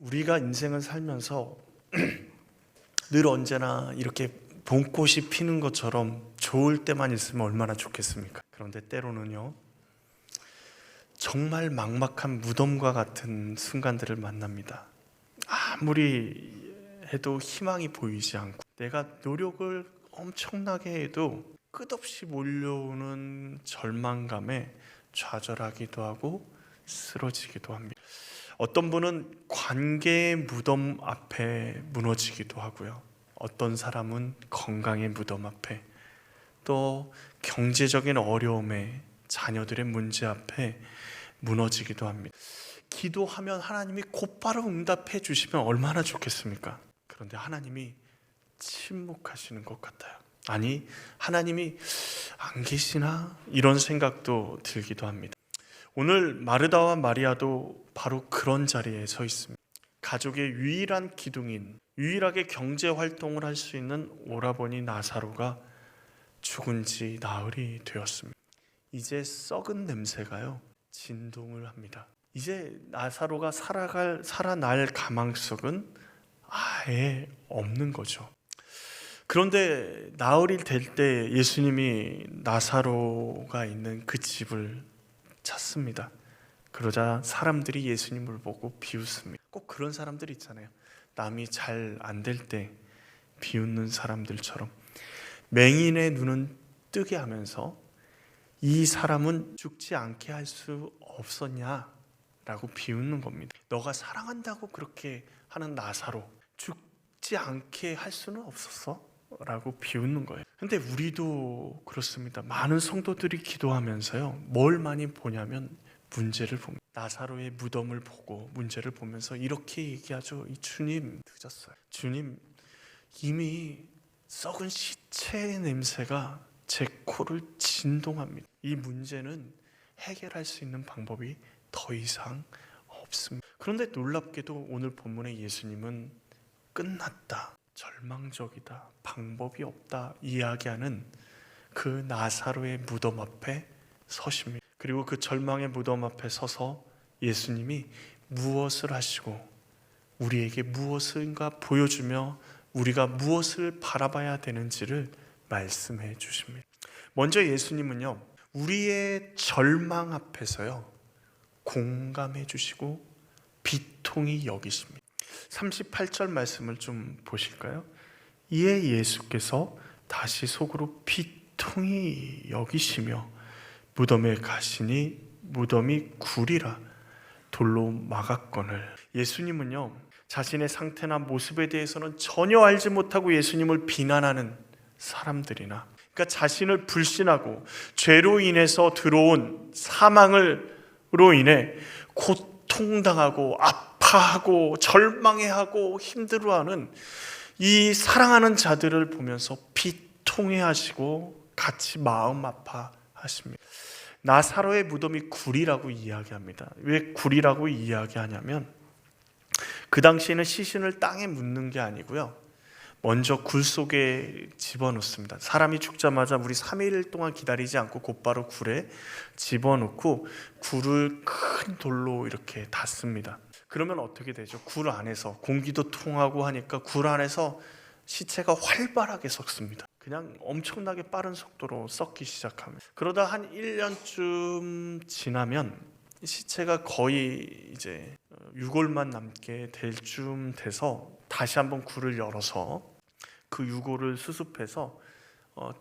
우리가 인생을 살면서 늘 언제나 이렇게 봄꽃이 피는 것처럼 좋을 때만 있으면 얼마나 좋겠습니까? 그런데 때로는요, 정말 막막한 무덤과 같은 순간들을 만납니다. 아무리 해도 희망이 보이지 않고, 내가 노력을 엄청나게 해도 끝없이 몰려오는 절망감에 좌절하기도 하고 쓰러지기도 합니다. 어떤 분은 관계의 무덤 앞에 무너지기도 하고요. 어떤 사람은 건강의 무덤 앞에, 또 경제적인 어려움에, 자녀들의 문제 앞에 무너지기도 합니다. 기도하면 하나님이 곧바로 응답해 주시면 얼마나 좋겠습니까? 그런데 하나님이 침묵하시는 것 같아요. 아니, 하나님이 안 계시나? 이런 생각도 들기도 합니다. 오늘 마르다와 마리아도 바로 그런 자리에 서 있습니다. 가족의 유일한 기둥인, 유일하게 경제 활동을 할 수 있는 오라버니 나사로가 죽은 지 나흘이 되었습니다. 이제 썩은 냄새가요, 진동을 합니다. 이제 나사로가 살아날 가망성은 아예 없는 거죠. 그런데 나흘이 될 때 예수님이 나사로가 있는 그 집을 찾습니다. 그러자 사람들이 예수님을 보고 비웃습니다. 꼭 그런 사람들 있잖아요. 남이 잘 안 될 때 비웃는 사람들처럼 맹인의 눈은 뜨게 하면서 이 사람은 죽지 않게 할 수 없었냐? 라고 비웃는 겁니다. 너가 사랑한다고 그렇게 하는 나사로 죽지 않게 할 수는 없었어? 라고 비웃는 거예요. 근데 우리도 그렇습니다. 많은 성도들이 기도하면서요, 뭘 많이 보냐면 문제를 봅니다. 나사로의 무덤을 보고 문제를 보면서 이렇게 얘기하죠. 이 주님, 늦었어요. 주님, 이미 썩은 시체의 냄새가 제 코를 진동합니다. 이 문제는 해결할 수 있는 방법이 더 이상 없습니다. 그런데 놀랍게도 오늘 본문의 예수님은 끝났다, 절망적이다, 방법이 없다 이야기하는 그 나사로의 무덤 앞에 서십니다. 그리고 그 절망의 무덤 앞에 서서 예수님이 무엇을 하시고 우리에게 무엇인가 보여주며 우리가 무엇을 바라봐야 되는지를 말씀해 주십니다. 먼저 예수님은요, 우리의 절망 앞에서요, 공감해 주시고 비통히 여기십니다. 38절 말씀을 좀 보실까요? 이에 예수께서 다시 속으로 비통히 여기시며 무덤에 가시니 무덤이 굴이라 돌로 막았거늘. 예수님은요, 자신의 상태나 모습에 대해서는 전혀 알지 못하고 예수님을 비난하는 사람들이나, 그러니까 자신을 불신하고 죄로 인해서 들어온 사망으로 인해 고통당하고 아파하고 절망해하고 힘들어하는 이 사랑하는 자들을 보면서 비통해하시고 같이 마음 아파하십니다. 나사로의 무덤이 굴이라고 이야기합니다. 왜 굴이라고 이야기하냐면 그 당시에는 시신을 땅에 묻는 게 아니고요, 먼저 굴 속에 집어넣습니다. 사람이 죽자마자 우리 3일 동안 기다리지 않고 곧바로 굴에 집어넣고 굴을 큰 돌로 이렇게 닫습니다. 그러면 어떻게 되죠? 굴 안에서 공기도 통하고 하니까 굴 안에서 시체가 활발하게 썩습니다. 그냥 엄청나게 빠른 속도로 썩기 시작합니다. 그러다 한 1년쯤 지나면 시체가 거의 이제 유골만 남게 될 쯤 돼서 다시 한번 굴을 열어서 그 유골을 수습해서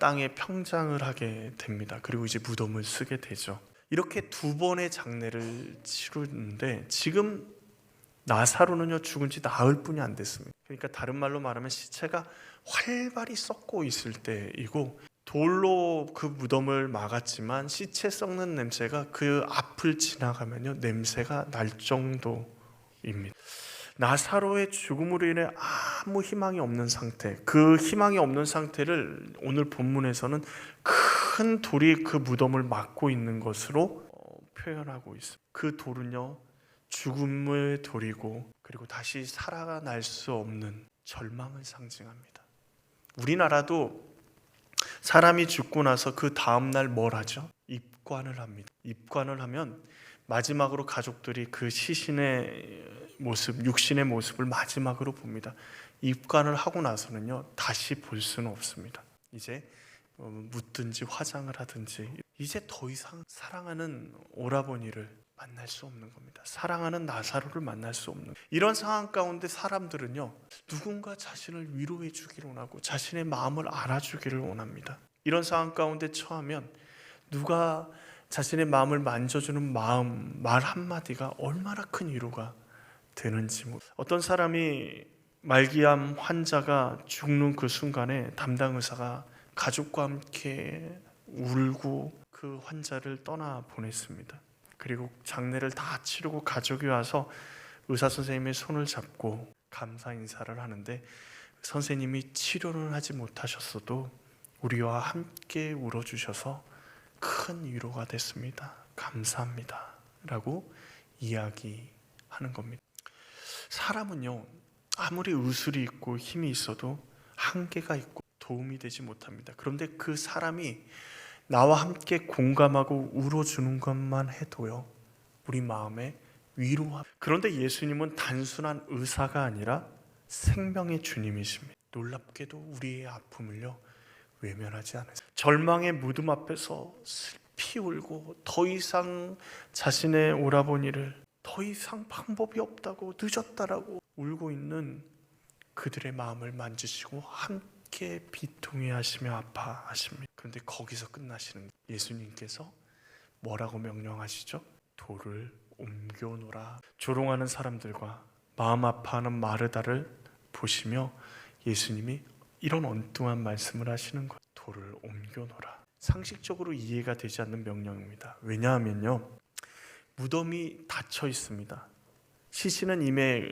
땅에 평장을 하게 됩니다. 그리고 이제 무덤을 쓰게 되죠. 이렇게 두 번의 장례를 치르는데 지금 나사로는요, 죽은 지 나흘 뿐이 안 됐습니다. 그러니까 다른 말로 말하면 시체가 활발히 썩고 있을 때이고, 돌로 그 무덤을 막았지만 시체 썩는 냄새가 그 앞을 지나가면요, 냄새가 날 정도입니다. 나사로의 죽음으로 인해 아무 희망이 없는 상태, 그 희망이 없는 상태를 오늘 본문에서는 큰 돌이 그 무덤을 막고 있는 것으로 표현하고 있습니다. 그 돌은요, 죽음의 돌이고, 그리고 다시 살아날 수 없는 절망을 상징합니다. 우리나라도 사람이 죽고 나서 그 다음날 뭘 하죠? 입관을 합니다. 입관을 하면 마지막으로 가족들이 그 시신의 모습, 육신의 모습을 마지막으로 봅니다. 입관을 하고 나서는요, 다시 볼 수는 없습니다. 이제 묻든지 화장을 하든지, 이제 더 이상 사랑하는 오라버니를 만날 수 없는 겁니다. 사랑하는 나사로를 만날 수 없는, 이런 상황 가운데 사람들은요, 누군가 자신을 위로해 주기를 원하고 자신의 마음을 알아주기를 원합니다. 이런 상황 가운데 처하면 누가 자신의 마음을 만져주는 마음, 말 한마디가 얼마나 큰 위로가 되는지. 어떤 사람이 말기암 환자가 죽는 그 순간에 담당 의사가 가족과 함께 울고 그 환자를 떠나 보냈습니다. 그리고 장례를 다 치르고 가족이 와서 의사 선생님의 손을 잡고 감사 인사를 하는데, 선생님이 치료는 하지 못하셨어도 우리와 함께 울어주셔서 큰 위로가 됐습니다. 감사합니다 라고 이야기하는 겁니다. 사람은요, 아무리 의술이 있고 힘이 있어도 한계가 있고 도움이 되지 못합니다. 그런데 그 사람이 나와 함께 공감하고 울어주는 것만 해도요, 우리 마음에 위로와. 그런데 예수님은 단순한 의사가 아니라 생명의 주님이십니다. 놀랍게도 우리의 아픔을요, 외면하지 않으세요. 절망의 무덤 앞에서 슬피 울고 더 이상 자신의 오라버니를, 더 이상 방법이 없다고, 늦었다라고 울고 있는 그들의 마음을 만지시고 함께 비통해 하시며 아파하십니다. 그런데 거기서 끝나시는, 예수님께서 뭐라고 명령하시죠? 돌을 옮겨놓으라. 조롱하는 사람들과 마음 아파하는 마르다를 보시며 예수님이 이런 엉뚱한 말씀을 하시는 거예요. 돌을 옮겨놓으라. 상식적으로 이해가 되지 않는 명령입니다. 왜냐하면요, 무덤이 닫혀 있습니다. 시신은 이미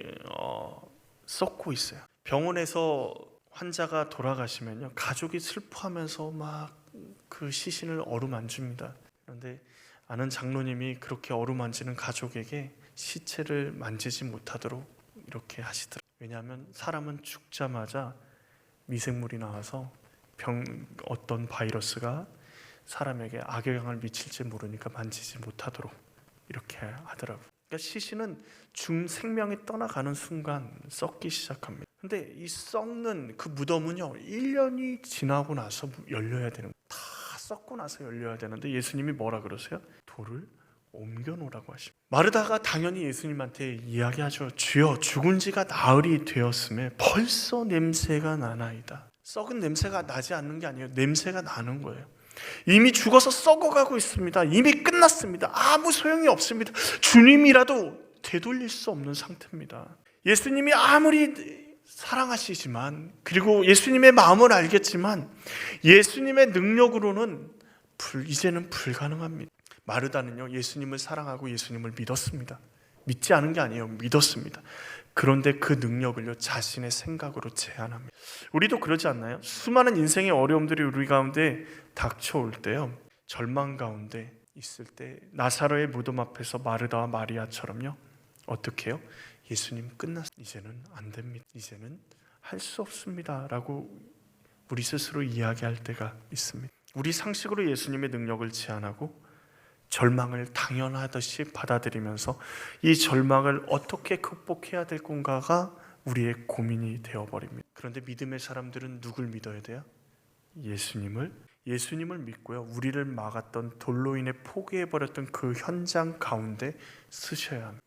썩고 있어요. 병원에서 환자가 돌아가시면요, 가족이 슬퍼하면서 막 그 시신을 어루만집니다. 그런데 아는 장로님이 그렇게 어루만지는 가족에게 시체를 만지지 못하도록 이렇게 하시더라고요. 왜냐하면 사람은 죽자마자 미생물이 나와서 어떤 바이러스가 사람에게 악영향을 미칠지 모르니까 만지지 못하도록 이렇게 하더라고요. 그러니까 시신은 생명이 떠나가는 순간 썩기 시작합니다. 근데 이 썩는 그 무덤은요, 1년이 지나고 나서 열려야 되는 거예요. 다 썩고 나서 열려야 되는데 예수님이 뭐라 그러세요? 돌을 옮겨놓으라고 하십니다. 마르다가 당연히 예수님한테 이야기하죠. 주여, 죽은 지가 나흘이 되었음에 벌써 냄새가 나나이다. 썩은 냄새가 나지 않는 게 아니에요. 냄새가 나는 거예요. 이미 죽어서 썩어가고 있습니다. 이미 끝났습니다. 아무 소용이 없습니다. 주님이라도 되돌릴 수 없는 상태입니다. 예수님이 아무리 사랑하시지만, 그리고 예수님의 마음을 알겠지만 예수님의 능력으로는 이제는 불가능합니다. 마르다는요, 예수님을 사랑하고 예수님을 믿었습니다. 믿지 않은 게 아니에요. 믿었습니다. 그런데 그 능력을요, 자신의 생각으로 제한합니다. 우리도 그러지 않나요? 수많은 인생의 어려움들이 우리 가운데 닥쳐올 때요, 절망 가운데 있을 때 나사로의 무덤 앞에서 마르다와 마리아처럼요, 어떻게 해요? 예수님 끝났어요. 이제는 안 됩니다. 이제는 할 수 없습니다 라고 우리 스스로 이야기할 때가 있습니다. 우리 상식으로 예수님의 능력을 제한하고 절망을 당연하듯이 받아들이면서 이 절망을 어떻게 극복해야 될 건가가 우리의 고민이 되어버립니다. 그런데 믿음의 사람들은 누굴 믿어야 돼요? 예수님을 믿고요, 우리를 막았던, 돌로 인해 포기해버렸던 그 현장 가운데 쓰셔야 합니다.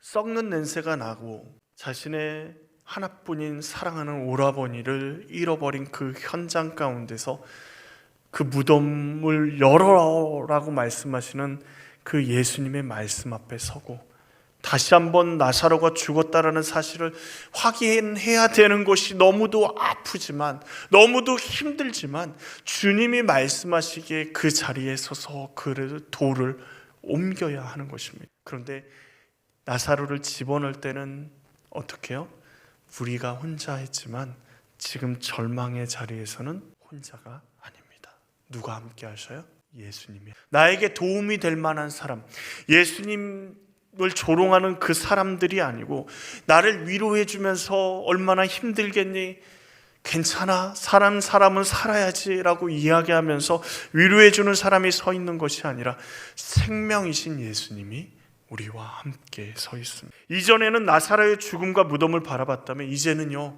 썩는 냄새가 나고 자신의 하나뿐인 사랑하는 오라버니를 잃어버린 그 현장 가운데서 그 무덤을 열어라고 말씀하시는 그 예수님의 말씀 앞에 서고 다시 한번 나사로가 죽었다라는 사실을 확인해야 되는 것이 너무도 아프지만, 너무도 힘들지만 주님이 말씀하시기에 그 자리에 서서 그래도 돌을 옮겨야 하는 것입니다. 그런데 나사로를 집어넣을 때는 어떻게 해요? 우리가 혼자 했지만 지금 절망의 자리에서는 혼자가 아닙니다. 누가 함께 하셔요? 예수님이. 나에게 도움이 될 만한 사람, 예수님을 조롱하는 그 사람들이 아니고, 나를 위로해 주면서 얼마나 힘들겠니? 괜찮아, 사람은 살아야지 라고 이야기하면서 위로해 주는 사람이 서 있는 것이 아니라 생명이신 예수님이 우리와 함께 서 있습니다. 이전에는 나사로의 죽음과 무덤을 바라봤다면 이제는요,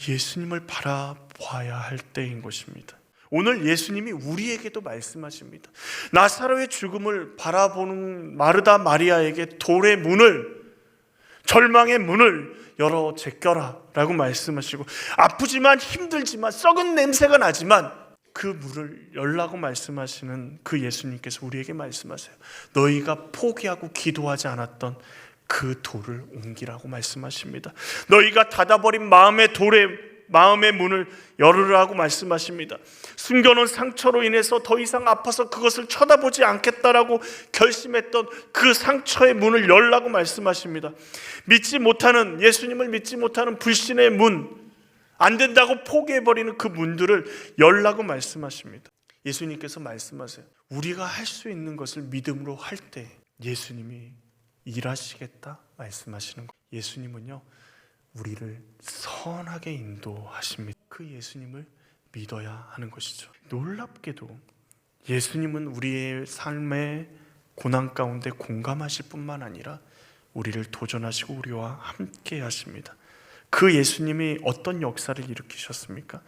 예수님을 바라봐야 할 때인 것입니다. 오늘 예수님이 우리에게도 말씀하십니다. 나사로의 죽음을 바라보는 마르다 마리아에게 돌의 문을, 절망의 문을 열어 제껴라 라고 말씀하시고, 아프지만 힘들지만 썩은 냄새가 나지만 그 문을 열라고 말씀하시는 그 예수님께서 우리에게 말씀하세요. 너희가 포기하고 기도하지 않았던 그 돌을 옮기라고 말씀하십니다. 너희가 닫아버린 마음의 문을 열으라고 말씀하십니다. 숨겨놓은 상처로 인해서 더 이상 아파서 그것을 쳐다보지 않겠다라고 결심했던 그 상처의 문을 열라고 말씀하십니다. 예수님을 믿지 못하는 불신의 문, 안 된다고 포기해버리는 그 문들을 열라고 말씀하십니다. 예수님께서 말씀하세요. 우리가 할 수 있는 것을 믿음으로 할 때 예수님이 일하시겠다 말씀하시는 거예요. 예수님은요, 우리를 선하게 인도하십니다. 그 예수님을 믿어야 하는 것이죠. 놀랍게도 예수님은 우리의 삶의 고난 가운데 공감하실 뿐만 아니라 우리를 도전하시고 우리와 함께 하십니다. 그 예수님이 어떤 역사를 일으키셨습니까?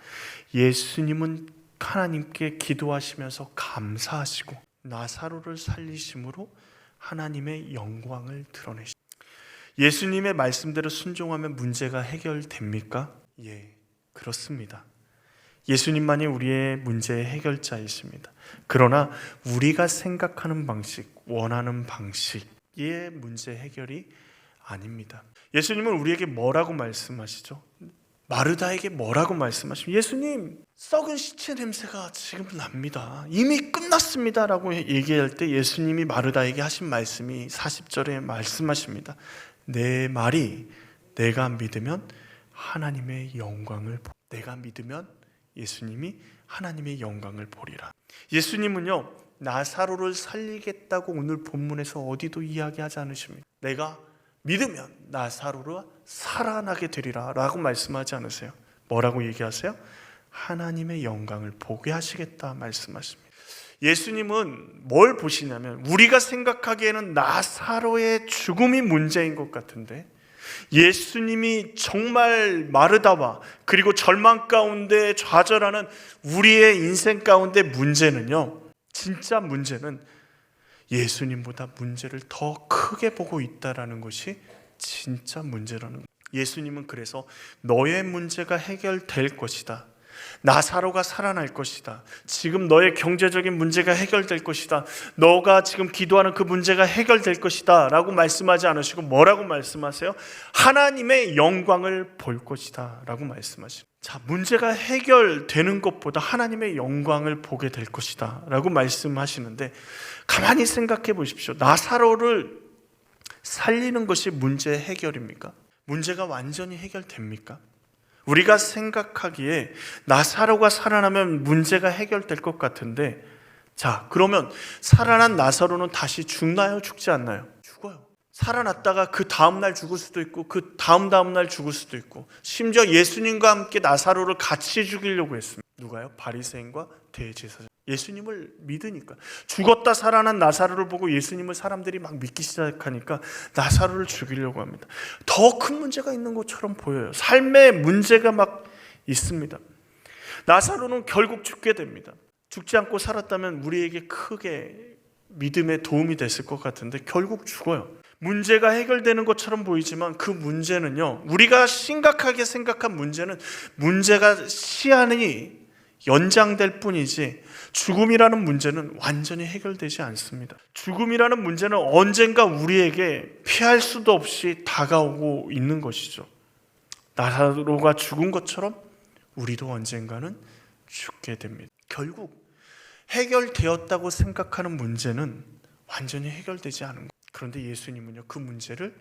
예수님은 하나님께 기도하시면서 감사하시고 나사로를 살리심으로 하나님의 영광을 드러내십니다. 예수님의 말씀대로 순종하면 문제가 해결됩니까? 예, 그렇습니다. 예수님만이 우리의 문제의 해결자이십니다. 그러나 우리가 생각하는 방식, 원하는 방식의 문제 해결이 아닙니다. 예수님은 우리에게 뭐라고 말씀하시죠? 마르다에게 뭐라고 말씀하시죠? 예수님, 썩은 시체 냄새가 지금 납니다. 이미 끝났습니다 라고 얘기할 때 예수님이 마르다에게 하신 말씀이 40절에 말씀하십니다. 내 말이 내가 믿으면 하나님의 영광을 내가 믿으면 예수님이 하나님의 영광을 보리라. 예수님은요, 나사로를 살리겠다고 오늘 본문에서 어디도 이야기하지 않으십니다. 내가 믿으면 나사로가 살아나게 되리라 라고 말씀하지 않으세요. 뭐라고 얘기하세요? 하나님의 영광을 보게 하시겠다 말씀하십니다. 예수님은 뭘 보시냐면 우리가 생각하기에는 나사로의 죽음이 문제인 것 같은데 예수님이 정말 마르다와 그리고 절망 가운데 좌절하는 우리의 인생 가운데 문제는요, 진짜 문제는 예수님보다 문제를 더 크게 보고 있다라는 것이 진짜 문제라는 거예요. 예수님은 그래서 너의 문제가 해결될 것이다, 나사로가 살아날 것이다, 지금 너의 경제적인 문제가 해결될 것이다, 너가 지금 기도하는 그 문제가 해결될 것이다 라고 말씀하지 않으시고 뭐라고 말씀하세요? 하나님의 영광을 볼 것이다 라고 말씀하십니다. 자, 문제가 해결되는 것보다 하나님의 영광을 보게 될 것이다 라고 말씀하시는데, 가만히 생각해 보십시오. 나사로를 살리는 것이 문제 해결입니까? 문제가 완전히 해결됩니까? 우리가 생각하기에 나사로가 살아나면 문제가 해결될 것 같은데, 자, 그러면 살아난 나사로는 다시 죽나요? 죽지 않나요? 죽어요. 살아났다가 그 다음날 죽을 수도 있고 그 다음날 죽을 수도 있고, 심지어 예수님과 함께 나사로를 같이 죽이려고 했습니다. 누가요? 바리새인과 대제사장. 예수님을 믿으니까. 죽었다 살아난 나사로를 보고 예수님을 사람들이 막 믿기 시작하니까 나사로를 죽이려고 합니다. 더 큰 문제가 있는 것처럼 보여요. 삶의 문제가 막 있습니다. 나사로는 결국 죽게 됩니다. 죽지 않고 살았다면 우리에게 크게 믿음에 도움이 됐을 것 같은데 결국 죽어요. 문제가 해결되는 것처럼 보이지만 그 문제는요, 우리가 심각하게 생각한 문제는 문제가 시한이 연장될 뿐이지 죽음이라는 문제는 완전히 해결되지 않습니다. 죽음이라는 문제는 언젠가 우리에게 피할 수도 없이 다가오고 있는 것이죠. 나사로가 죽은 것처럼 우리도 언젠가는 죽게 됩니다. 결국 해결되었다고 생각하는 문제는 완전히 해결되지 않은 거예요. 그런데 예수님은요, 그 문제를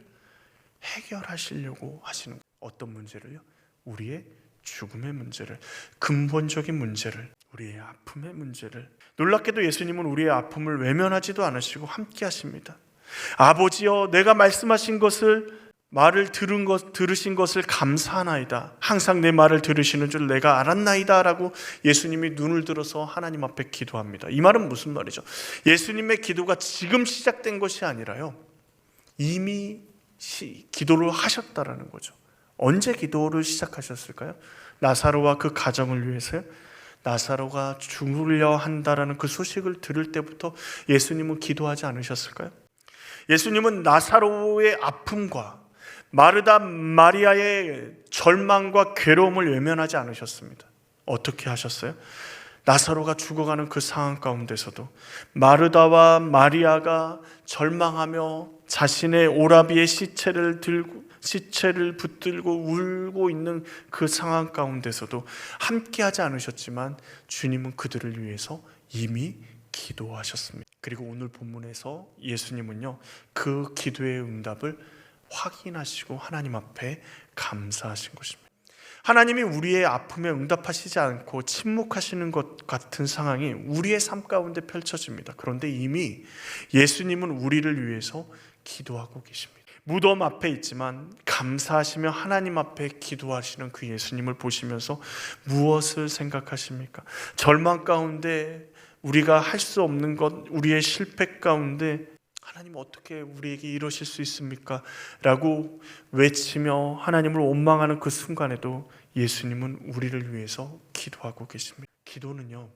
해결하시려고 하시는 거예요. 어떤 문제를요? 우리의 죽음의 문제를, 근본적인 문제를, 우리의 아픔의 문제를. 놀랍게도 예수님은 우리의 아픔을 외면하지도 않으시고 함께 하십니다. 아버지여, 내가 말씀하신 것을 들으신 것을 감사하나이다. 항상 내 말을 들으시는 줄 내가 알았나이다 라고 예수님이 눈을 들어서 하나님 앞에 기도합니다. 이 말은 무슨 말이죠? 예수님의 기도가 지금 시작된 것이 아니라요, 이미 기도를 하셨다라는 거죠. 언제 기도를 시작하셨을까요? 나사로와 그 가정을 위해서요. 나사로가 죽으려 한다라는 그 소식을 들을 때부터 예수님은 기도하지 않으셨을까요? 예수님은 나사로의 아픔과 마르다 마리아의 절망과 괴로움을 외면하지 않으셨습니다. 어떻게 하셨어요? 나사로가 죽어가는 그 상황 가운데서도 마르다와 마리아가 절망하며 자신의 오라비의 시체를 붙들고 울고 있는 그 상황 가운데서도 함께하지 않으셨지만 주님은 그들을 위해서 이미 기도하셨습니다. 그리고 오늘 본문에서 예수님은요, 그 기도의 응답을 확인하시고 하나님 앞에 감사하신 것입니다. 하나님이 우리의 아픔에 응답하시지 않고 침묵하시는 것 같은 상황이 우리의 삶 가운데 펼쳐집니다. 그런데 이미 예수님은 우리를 위해서 기도하고 계십니다. 무덤 앞에 있지만 감사하시며 하나님 앞에 기도하시는 그 예수님을 보시면서 무엇을 생각하십니까? 절망 가운데 우리가 할 수 없는 것, 우리의 실패 가운데 하나님 어떻게 우리에게 이러실 수 있습니까? 라고 외치며 하나님을 원망하는 그 순간에도 예수님은 우리를 위해서 기도하고 계십니다. 기도는요,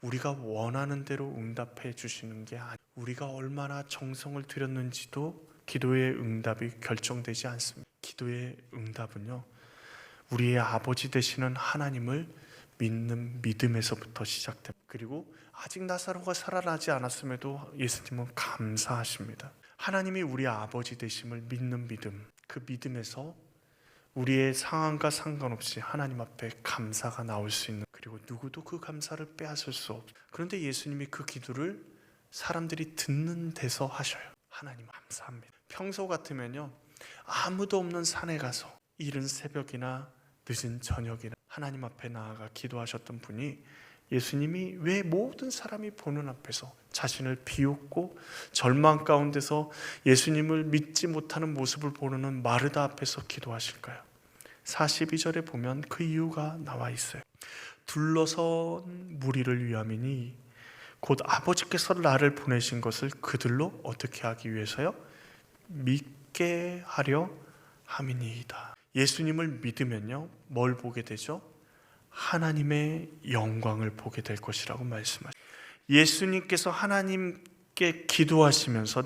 우리가 원하는 대로 응답해 주시는 게 아니에요. 우리가 얼마나 정성을 들였는지도 기도의 응답이 결정되지 않습니다. 기도의 응답은요, 우리의 아버지 되시는 하나님을 믿는 믿음에서부터 시작됩니다. 그리고 아직 나사로가 살아나지 않았음에도 예수님은 감사하십니다. 하나님이 우리 아버지 되심을 믿는 믿음, 그 믿음에서 우리의 상황과 상관없이 하나님 앞에 감사가 나올 수 있는, 그리고 누구도 그 감사를 빼앗을 수 없어요. 그런데 예수님이 그 기도를 사람들이 듣는 데서 하셔요. 하나님 감사합니다. 평소 같으면요, 아무도 없는 산에 가서 이른 새벽이나 늦은 저녁이나 하나님 앞에 나아가 기도하셨던 분이 예수님이 왜 모든 사람이 보는 앞에서 자신을 비웃고 절망 가운데서 예수님을 믿지 못하는 모습을 보는 마르다 앞에서 기도하실까요? 42절에 보면 그 이유가 나와 있어요. 둘러선 무리를 위함이니 곧 아버지께서 나를 보내신 것을 그들로 어떻게 하기 위해서요? 믿게 하려 함이니이다. 예수님을 믿으면요, 뭘 보게 되죠? 하나님의 영광을 보게 될 것이라고 말씀하십니다. 예수님께서 하나님께 기도하시면서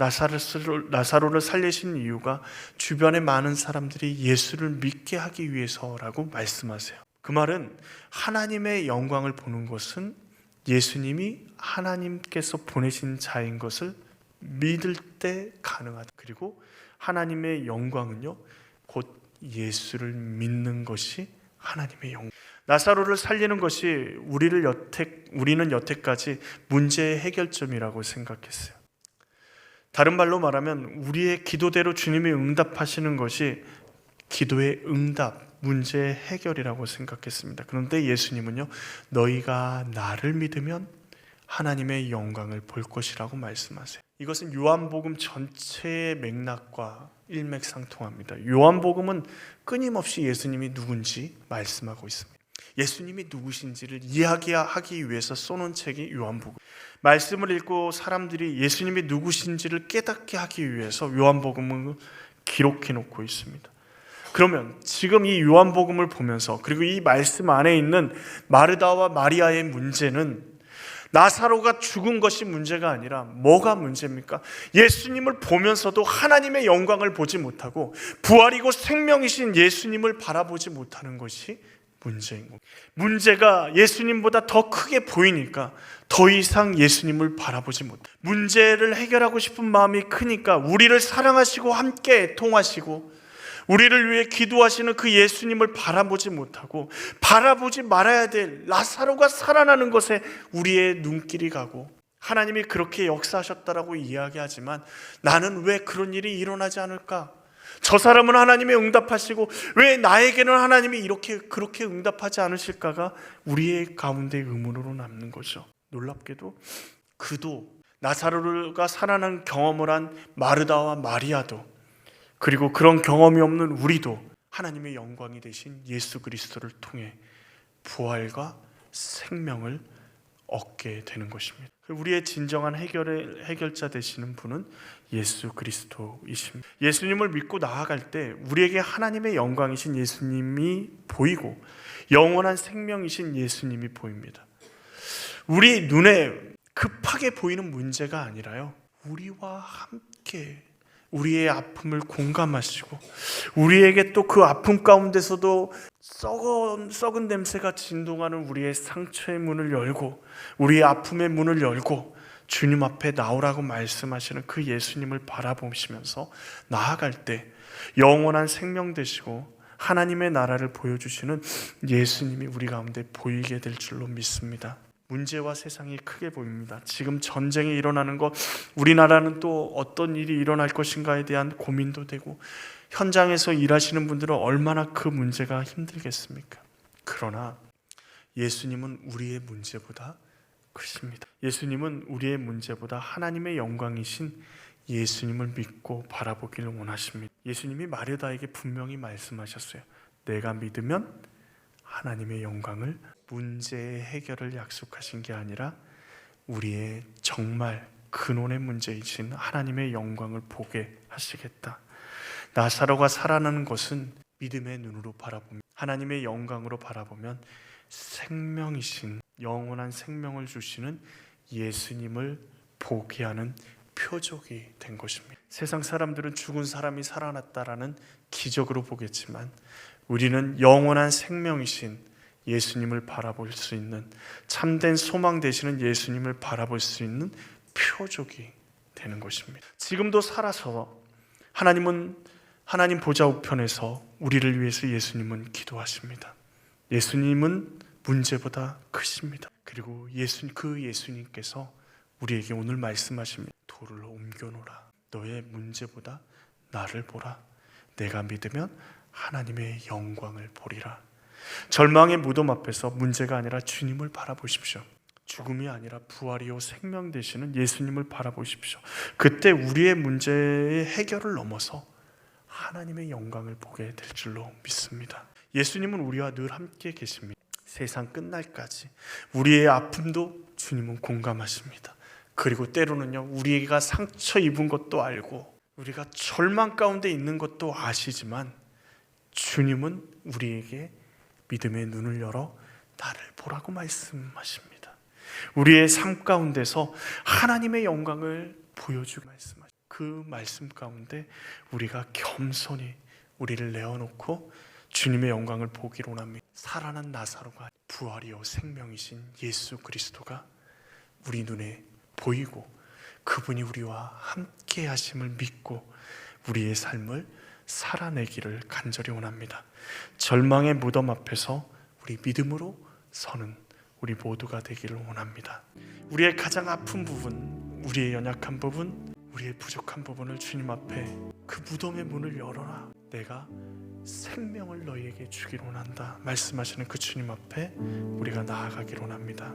나사로를 살리신 이유가 주변의 많은 사람들이 예수를 믿게 하기 위해서라고 말씀하세요. 그 말은 하나님의 영광을 보는 것은 예수님이 하나님께서 보내신 자인 것을 믿을 때 가능하다. 그리고 하나님의 영광은요, 곧 예수를 믿는 것이 하나님의 영광. 나사로를 살리는 것이 우리는 여태까지 문제의 해결점이라고 생각했어요. 다른 말로 말하면 우리의 기도대로 주님이 응답하시는 것이 기도의 응답, 문제의 해결이라고 생각했습니다. 그런데 예수님은요, 너희가 나를 믿으면 하나님의 영광을 볼 것이라고 말씀하세요. 이것은 요한복음 전체의 맥락과 일맥상통합니다. 요한복음은 끊임없이 예수님이 누군지 말씀하고 있습니다. 예수님이 누구신지를 이야기하기 위해서 써놓은 책이 요한복음. 말씀을 읽고 사람들이 예수님이 누구신지를 깨닫게 하기 위해서 요한복음을 기록해 놓고 있습니다. 그러면 지금 이 요한복음을 보면서, 그리고 이 말씀 안에 있는 마르다와 마리아의 문제는 나사로가 죽은 것이 문제가 아니라 뭐가 문제입니까? 예수님을 보면서도 하나님의 영광을 보지 못하고 부활이고 생명이신 예수님을 바라보지 못하는 것이 문제인 겁니다. 문제가 예수님보다 더 크게 보이니까 더 이상 예수님을 바라보지 못해요. 문제를 해결하고 싶은 마음이 크니까 우리를 사랑하시고 함께 애통하시고 우리를 위해 기도하시는 그 예수님을 바라보지 못하고 바라보지 말아야 될 나사로가 살아나는 것에 우리의 눈길이 가고, 하나님이 그렇게 역사하셨다라고 이야기하지만 나는 왜 그런 일이 일어나지 않을까? 저 사람은 하나님의 응답하시고 왜 나에게는 하나님이 그렇게 응답하지 않으실까가 우리의 가운데 의문으로 남는 거죠. 놀랍게도 그도, 나사로가 살아난 경험을 한 마르다와 마리아도, 그리고 그런 경험이 없는 우리도 하나님의 영광이 되신 예수 그리스도를 통해 부활과 생명을 얻게 되는 것입니다. 우리의 진정한 해결자 되시는 분은 예수 그리스도이십니다. 예수님을 믿고 나아갈 때 우리에게 하나님의 영광이신 예수님이 보이고 영원한 생명이신 예수님이 보입니다. 우리 눈에 급하게 보이는 문제가 아니라요, 우리와 함께 우리의 아픔을 공감하시고 우리에게 또 그 아픔 가운데서도 썩은 냄새가 진동하는 우리의 상처의 문을 열고 우리의 아픔의 문을 열고 주님 앞에 나오라고 말씀하시는 그 예수님을 바라보시면서 나아갈 때 영원한 생명 되시고 하나님의 나라를 보여주시는 예수님이 우리 가운데 보이게 될 줄로 믿습니다. 문제와 세상이 크게 보입니다. 지금 전쟁이 일어나는 것, 우리나라는 또 어떤 일이 일어날 것인가에 대한 고민도 되고, 현장에서 일하시는 분들은 얼마나 그 문제가 힘들겠습니까? 그러나 예수님은 우리의 문제보다 크십니다. 예수님은 우리의 문제보다 하나님의 영광이신 예수님을 믿고 바라보기를 원하십니다. 예수님이 마르다에게 분명히 말씀하셨어요. 내가 믿으면 하나님의 영광을, 문제의 해결을 약속하신 게 아니라 우리의 정말 근원의 문제이신 하나님의 영광을 보게 하시겠다. 나사로가 살아나는 것은 믿음의 눈으로 바라보면, 하나님의 영광으로 바라보면 생명이신, 영원한 생명을 주시는 예수님을 보게 하는 표적이 된 것입니다. 세상 사람들은 죽은 사람이 살아났다라는 기적으로 보겠지만 우리는 영원한 생명이신 예수님을 바라볼 수 있는, 참된 소망 되시는 예수님을 바라볼 수 있는 표적이 되는 것입니다. 지금도 살아서 하나님 보좌 우편에서 우리를 위해서 예수님은 기도하십니다. 예수님은 문제보다 크십니다. 그리고 그 예수님께서 우리에게 오늘 말씀하십니다. 돌을 옮겨놓으라. 너의 문제보다 나를 보라. 내가 믿으면 하나님의 영광을 보리라. 절망의 무덤 앞에서 문제가 아니라 주님을 바라보십시오. 죽음이 아니라 부활이요 생명 되시는 예수님을 바라보십시오. 그때 우리의 문제의 해결을 넘어서 하나님의 영광을 보게 될 줄로 믿습니다. 예수님은 우리와 늘 함께 계십니다. 세상 끝날까지 우리의 아픔도 주님은 공감하십니다. 그리고 때로는요, 우리가 상처 입은 것도 알고 우리가 절망 가운데 있는 것도 아시지만 주님은 우리에게 믿음의 눈을 열어 나를 보라고 말씀하십니다. 우리의 삶 가운데서 하나님의 영광을 보여주고 말씀하십니다. 그 말씀 가운데 우리가 겸손히 우리를 내어놓고 주님의 영광을 보기를 원합니다. 살아난 나사로가 부활이요 생명이신 예수 그리스도가 우리 눈에 보이고 그분이 우리와 함께 하심을 믿고 우리의 삶을 살아내기를 간절히 원합니다. 절망의 무덤 앞에서 우리 믿음으로 서는 우리 모두가 되기를 원합니다. 우리의 가장 아픈 부분, 우리의 연약한 부분, 우리의 부족한 부분을 주님 앞에 그 무덤의 문을 열어라. 내가 생명을 너희에게 주기를 원한다 말씀하시는 그 주님 앞에 우리가 나아가기를 원합니다.